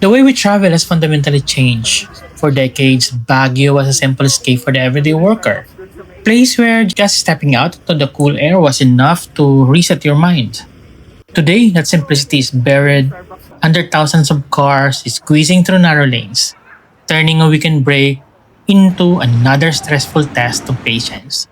The way we travel has fundamentally changed. For decades, Baguio was a simple escape for the everyday worker. A place where just stepping out into the cool air was enough to reset your mind. Today, that simplicity is buried under thousands of cars squeezing through narrow lanes, turning a weekend break into another stressful test of patience.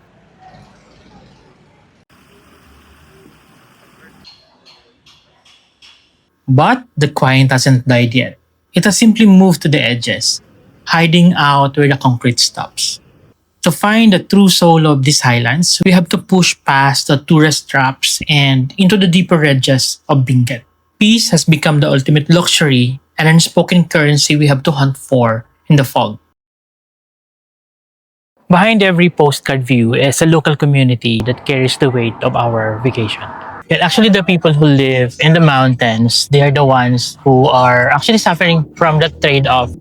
But the quiet hasn't died yet. It has simply moved to the edges, hiding out where the concrete stops. To find the true soul of these highlands, we have to push past the tourist traps and into the deeper edges of Benguet. Peace has become the ultimate luxury and unspoken currency we have to hunt for in the fog. Behind every postcard view is a local community that carries the weight of our vacation. And actually, the people who live in the mountains, they are the ones who are actually suffering from the trade-off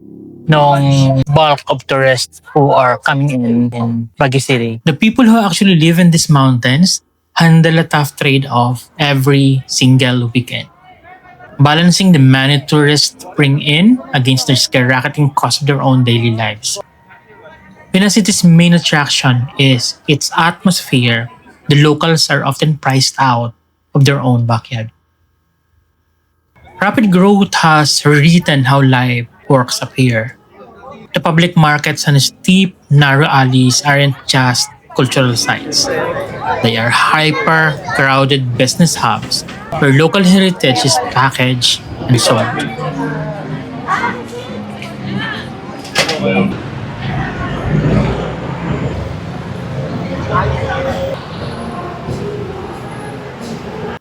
ng bulk of tourists who are coming in Baguio City. The people who actually live in these mountains handle a tough trade-off every single weekend. Balancing the many tourists bring in against the skyrocketing cost of their own daily lives. Pinas City's main attraction is its atmosphere. The locals are often priced out of their own backyard. Rapid growth has rewritten how life works up here. The public markets and steep, narrow alleys aren't just cultural sites. They are hyper-crowded business hubs where local heritage is packaged and sold.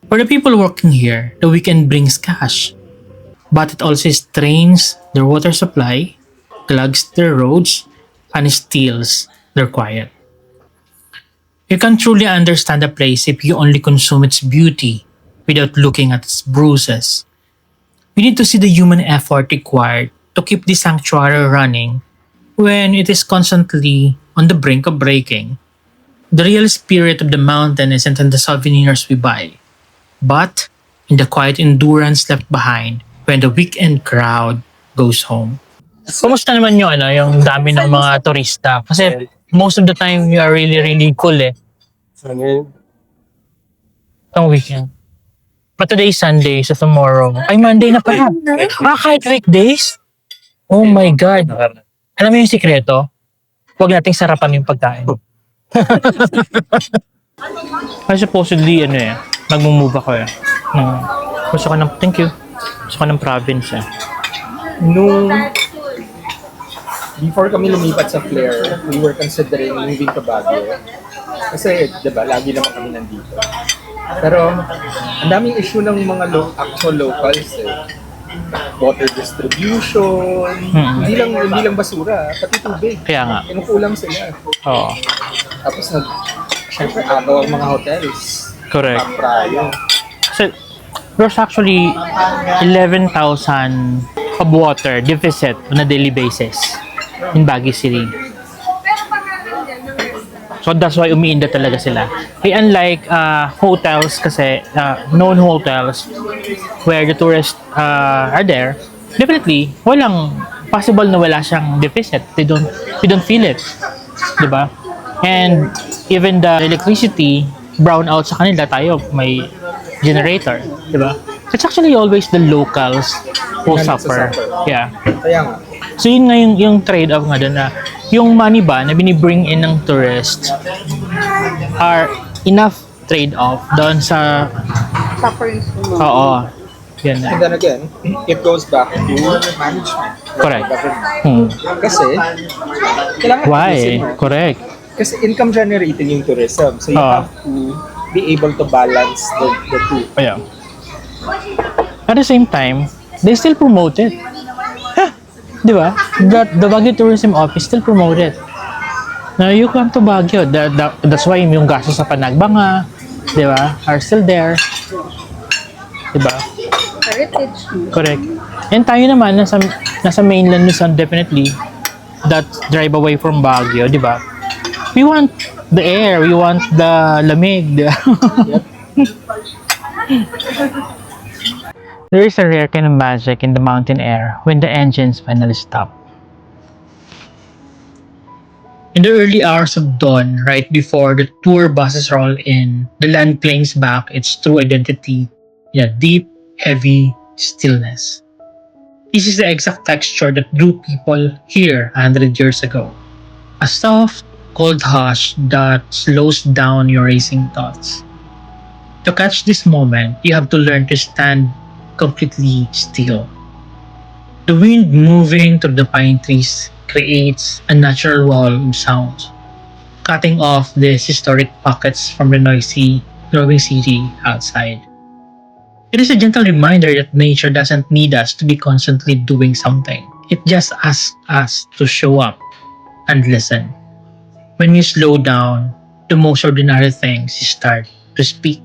For the people working here, the weekend brings cash. But it also strains their water supply, clogs their roads, and steals their quiet. You can truly understand a place if you only consume its beauty without looking at its bruises. You need to see the human effort required to keep the sanctuary running when it is constantly on the brink of breaking. The real spirit of the mountain isn't in the souvenirs we buy, but in the quiet endurance left behind when the weekend crowd goes home. Kumusta naman yung dami ng mga turista? Kasi most of the time you are really cool eh. Itong weekend. But today is Sunday, so tomorrow. Ay, Monday na pala. Kahit weekdays? Oh my God. Alam mo yung sikreto? Huwag nating sarapan yung pagkain. Kasi supposedly, nagmumove ako eh. Gusto ko ng, thank you. Gusto ko ng province eh. Before kami lumipat sa Flair, we were considering moving to Baguio. Kasi, diba, lagi naman kami nandito. Pero, ang daming issue ng mga actual locals eh. Water distribution, hindi lang basura, pati tubig. Kaya nga. Kinukulang sila. Oo. Tapos syempre agaw ang mga hotels. Correct. Prayo. So, there's actually 11,000 of water deficit on a daily basis in Baguio City. So that's why umiinda talaga sila. Unlike hotels kasi, known hotels where the tourists are there, definitely, walang possible na wala siyang deficit. They don't feel it. Diba? And even the electricity, brownout sa kanila, tayo may generator. Diba? It's actually always the locals who suffer. Yeah. Kaya nga. So yun nga yung trade-off nga doon na yung money ba na binibring in ng tourists are enough trade-off doon sa Suffering mo. oo. Yan na. And then again, it goes back to management. Correct. Government. Kasi, kailangan Why? ayusin mo. Correct. Kasi income generating yung tourism. So you have to be able to balance the two. Oh, yeah. At the same time, they still promote it. Di ba? The Baguio Tourism Office still promote it. Now, you come to Baguio, that's why yung gastos sa Panagbanga, di ba, are still there. Di ba? Heritage. Correct. And tayo naman, nasa mainland Luzon, definitely, that drive away from Baguio, di ba? We want the air, we want the lamig. Di ba? There is a rare kind of magic in the mountain air when the engines finally stop. In the early hours of dawn, right before the tour buses roll in, the land claims back its true identity in a deep, heavy stillness. This is the exact texture that drew people here 100 years ago. A soft, cold hush that slows down your racing thoughts. To catch this moment, you have to learn to stand completely still. The wind moving through the pine trees creates a natural wall of sound, cutting off these historic pockets from the noisy, growing city outside. It is a gentle reminder that nature doesn't need us to be constantly doing something. It just asks us to show up and listen. When you slow down, the most ordinary things start to speak.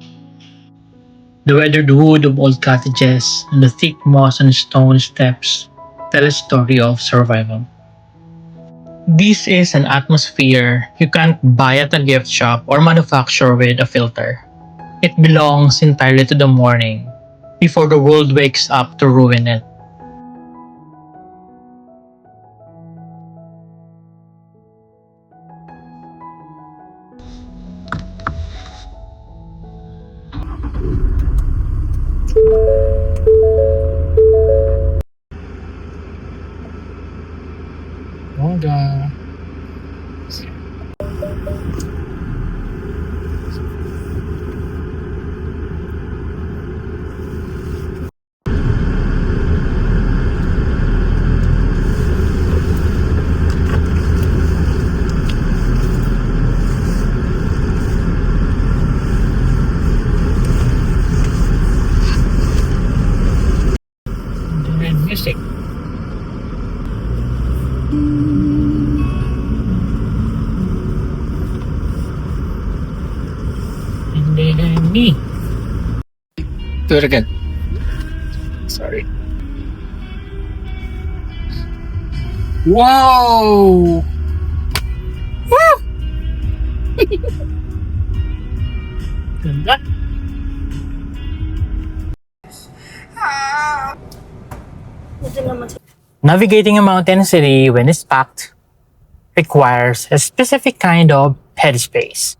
The weathered wood of old cottages and the thick moss and stone steps tell a story of survival. This is an atmosphere you can't buy at a gift shop or manufacture with a filter. It belongs entirely to the morning, before the world wakes up to ruin it. Bongga. Music. Hindi me. Do it again. Sorry. Wow! Woo! Ganda. Navigating a mountain city when it's packed requires a specific kind of headspace.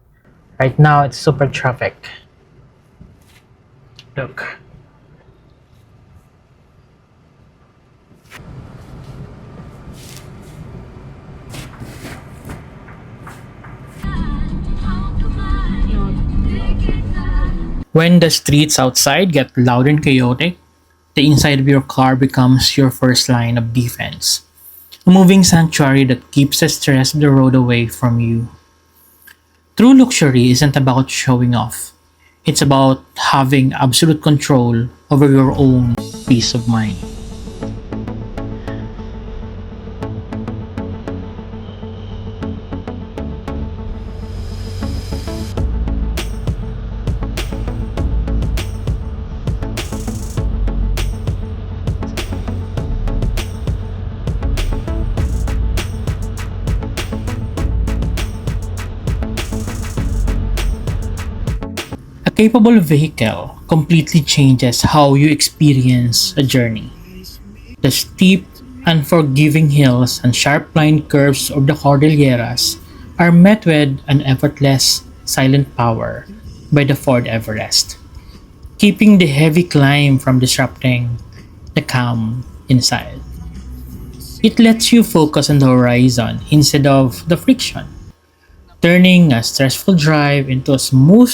Right now, it's super traffic. Look. When the streets outside get loud and chaotic, the inside of your car becomes your first line of defense. A moving sanctuary that keeps the stress of the road away from you. True luxury isn't about showing off. It's about having absolute control over your own peace of mind. A capable vehicle completely changes how you experience a journey. The steep, unforgiving hills and sharp-lined curves of the Cordilleras are met with an effortless, silent power by the Ford Everest, keeping the heavy climb from disrupting the calm inside. It lets you focus on the horizon instead of the friction, turning a stressful drive into a smooth,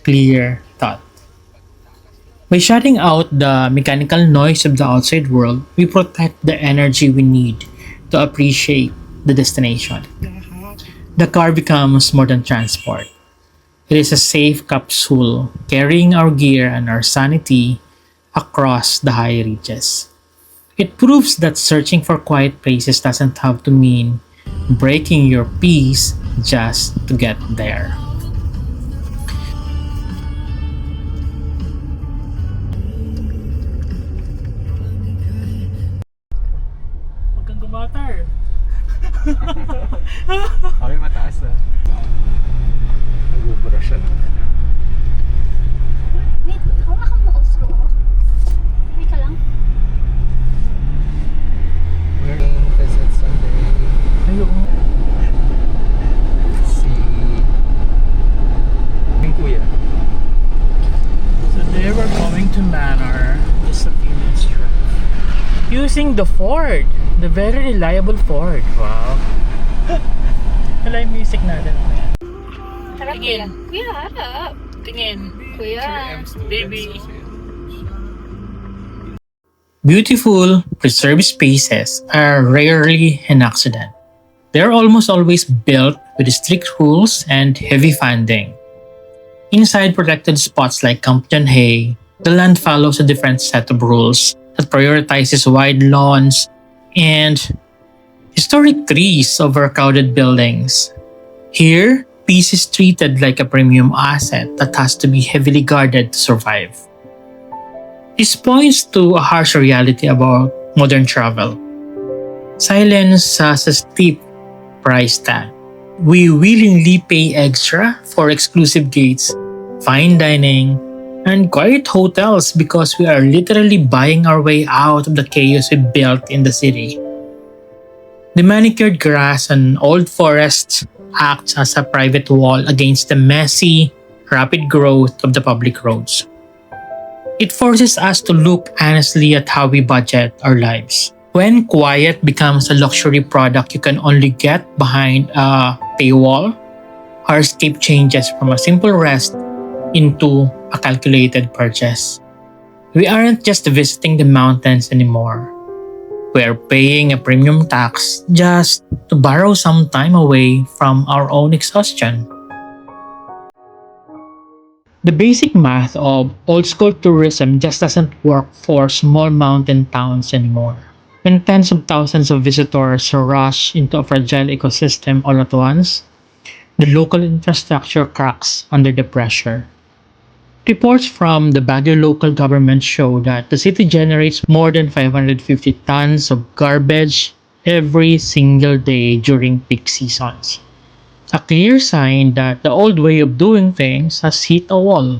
clear thought. By shutting out the mechanical noise of the outside world, we protect the energy we need to appreciate the destination. The car becomes more than transport. It is a safe capsule carrying our gear and our sanity across the high ridges. It proves that searching for quiet places doesn't have to mean breaking your peace just to get there. Huwag kang gumatar. Okay, mataas na. Nag-ubra siya. Wait, hawakan mo also. Wait, using the Ford. The very reliable Ford. Wow. Wala yung music natin. Harap kuya. Kuya, harap. Tingin. Kuya. Baby. Beautiful, preserved spaces are rarely an accident. They're almost always built with strict rules and heavy funding. Inside protected spots like Camp John Hay, the land follows a different set of rules that prioritizes wide lawns and historic trees over crowded buildings. Here, peace is treated like a premium asset that has to be heavily guarded to survive. This points to a harsh reality about modern travel. Silence has a steep price tag. We willingly pay extra for exclusive gates, fine dining, and quiet hotels because we are literally buying our way out of the chaos we built in the city. The manicured grass and old forests act as a private wall against the messy, rapid growth of the public roads. It forces us to look honestly at how we budget our lives. When quiet becomes a luxury product you can only get behind a paywall, our escape changes from a simple rest into a calculated purchase. We aren't just visiting the mountains anymore. We are paying a premium tax just to borrow some time away from our own exhaustion. The basic math of old school tourism just doesn't work for small mountain towns anymore. When tens of thousands of visitors rush into a fragile ecosystem all at once, the local infrastructure cracks under the pressure. Reports from the Baguio local government show that the city generates more than 550 tons of garbage every single day during peak seasons. A clear sign that the old way of doing things has hit a wall.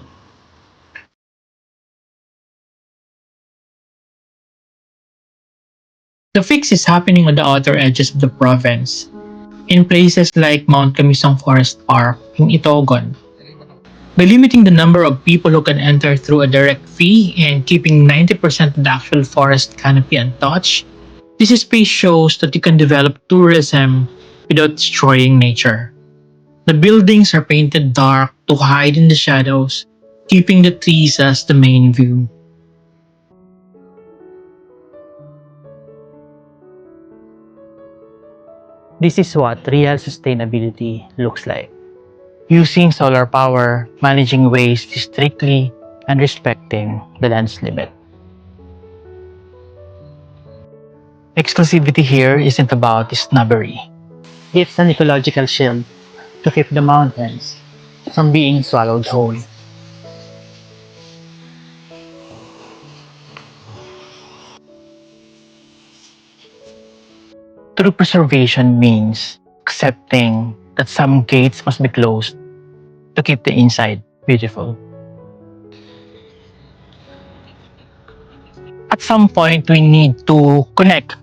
The fix is happening on the outer edges of the province, in places like Mount Camisong Forest Park in Itogon. By limiting the number of people who can enter through a direct fee and keeping 90% of the actual forest canopy untouched, this space shows that you can develop tourism without destroying nature. The buildings are painted dark to hide in the shadows, keeping the trees as the main view. This is what real sustainability looks like. Using solar power, managing waste strictly, and respecting the land's limit. Exclusivity here isn't about snobbery. It's an ecological shield to keep the mountains from being swallowed whole. True preservation means accepting that some gates must be closed to keep the inside beautiful. At some point, we need to connect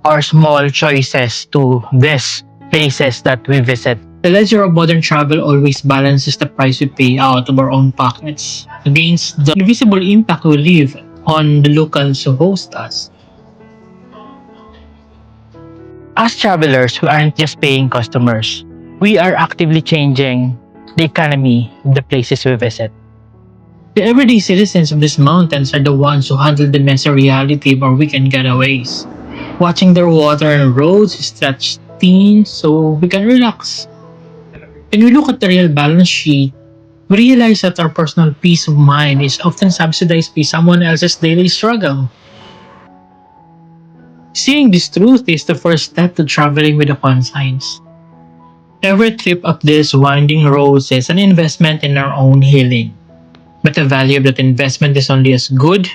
our small choices to these places that we visit. The ledger of modern travel always balances the price we pay out of our own pockets against the invisible impact we leave on the locals who host us. As travelers, we aren't just paying customers. We are actively changing the economy of the places we visit. The everyday citizens of these mountains are the ones who handle the messy reality of our weekend getaways, watching their water and roads stretch thin so we can relax. When we look at the real balance sheet, we realize that our personal peace of mind is often subsidized by someone else's daily struggle. Seeing this truth is the first step to traveling with a conscience. Every trip up these winding roads is an investment in our own healing. But the value of that investment is only as good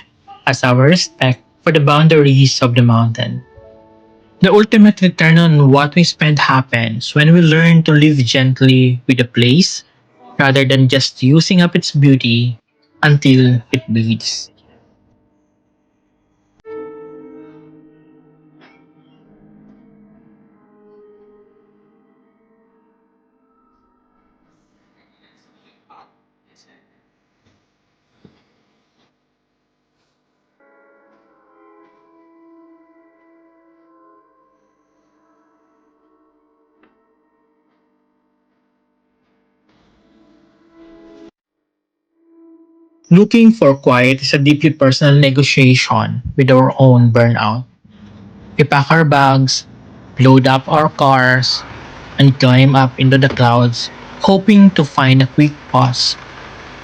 as our respect for the boundaries of the mountain. The ultimate return on what we spend happens when we learn to live gently with a place rather than just using up its beauty until it bleeds. Looking for quiet is a deeply personal negotiation with our own burnout. We pack our bags, load up our cars, and climb up into the clouds, hoping to find a quick pause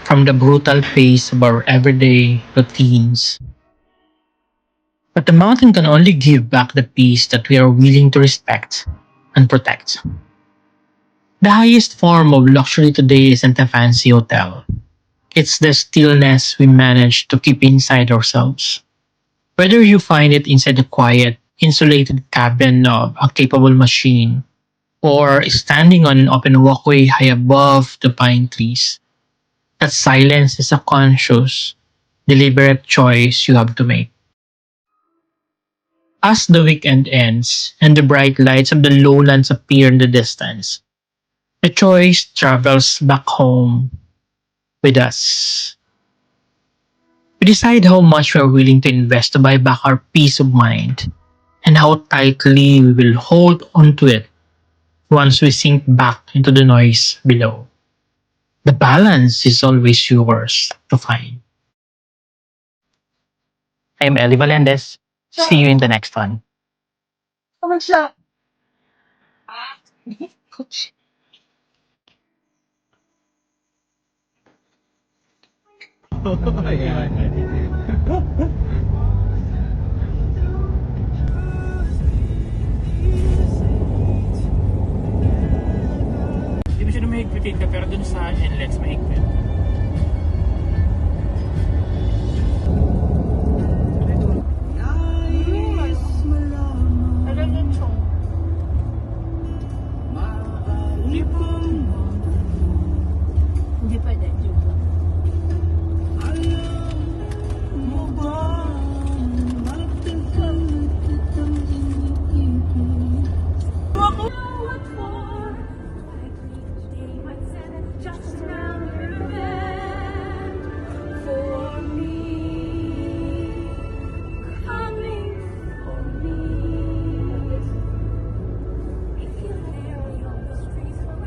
from the brutal pace of our everyday routines. But the mountain can only give back the peace that we are willing to respect and protect. The highest form of luxury today isn't a fancy hotel. It's the stillness we manage to keep inside ourselves. Whether you find it inside the quiet, insulated cabin of a capable machine or standing on an open walkway high above the pine trees, that silence is a conscious, deliberate choice you have to make. As the weekend ends and the bright lights of the lowlands appear in the distance, the choice travels back home with us. We decide how much we are willing to invest to buy back our peace of mind and how tightly we will hold onto it once we sink back into the noise below. The balance is always yours to find. I'm Eli Valendez. See you in the next one. Hindi mo siya na mahigpitin ka pero dun sa inlets mahigpit. Hindi pwede.